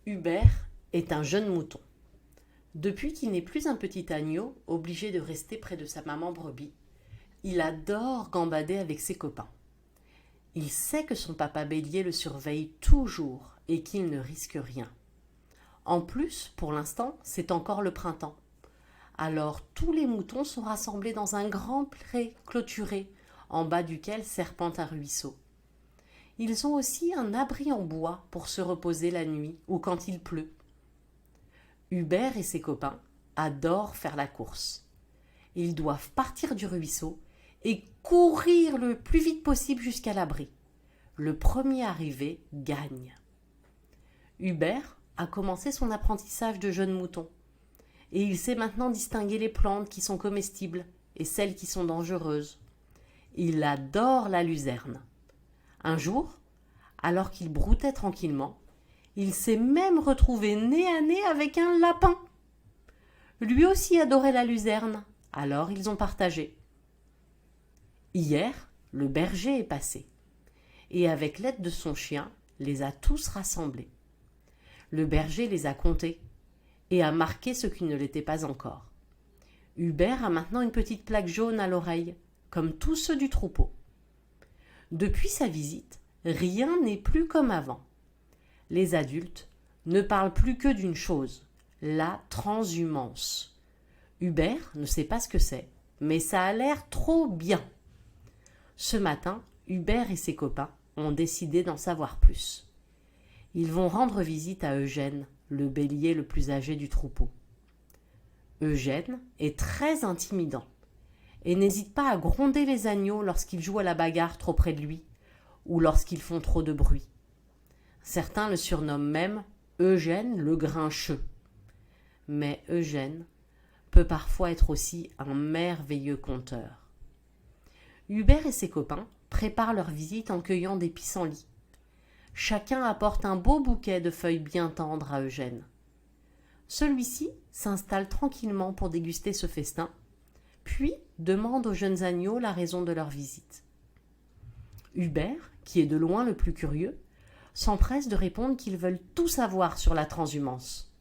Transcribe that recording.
Hubert est un jeune mouton. Depuis qu'il n'est plus un petit agneau, obligé de rester près de sa maman brebis, il adore gambader avec ses copains. Il sait que son papa bélier le surveille toujours et qu'il ne risque rien. En plus, pour l'instant, c'est encore le printemps. Alors tous les moutons sont rassemblés dans un grand pré clôturé, en bas duquel serpente un ruisseau. Ils ont aussi un abri en bois pour se reposer la nuit ou quand il pleut. Hubert et ses copains adorent faire la course. Ils doivent partir du ruisseau et courir le plus vite possible jusqu'à l'abri. Le premier arrivé gagne. Hubert a commencé son apprentissage de jeune mouton et il sait maintenant distinguer les plantes qui sont comestibles et celles qui sont dangereuses. Il adore la luzerne. Un jour, alors qu'il broutait tranquillement, il s'est même retrouvé nez à nez avec un lapin. Lui aussi adorait la luzerne, alors ils ont partagé. Hier, le berger est passé, et avec l'aide de son chien, les a tous rassemblés. Le berger les a comptés, et a marqué ce qui ne l'était pas encore. Hubert a maintenant une petite plaque jaune à l'oreille, comme tous ceux du troupeau. Depuis sa visite, rien n'est plus comme avant. Les adultes ne parlent plus que d'une chose, la transhumance. Hubert ne sait pas ce que c'est, mais ça a l'air trop bien. Ce matin, Hubert et ses copains ont décidé d'en savoir plus. Ils vont rendre visite à Eugène, le bélier le plus âgé du troupeau. Eugène est très intimidant et n'hésite pas à gronder les agneaux lorsqu'ils jouent à la bagarre trop près de lui ou lorsqu'ils font trop de bruit. Certains le surnomment même Eugène le grincheux. Mais Eugène peut parfois être aussi un merveilleux conteur. Hubert et ses copains préparent leur visite en cueillant des pissenlits. Chacun apporte un beau bouquet de feuilles bien tendres à Eugène. Celui-ci s'installe tranquillement pour déguster ce festin, puis demande aux jeunes agneaux la raison de leur visite. Hubert, qui est de loin le plus curieux, s'empresse de répondre qu'ils veulent tout savoir sur la transhumance.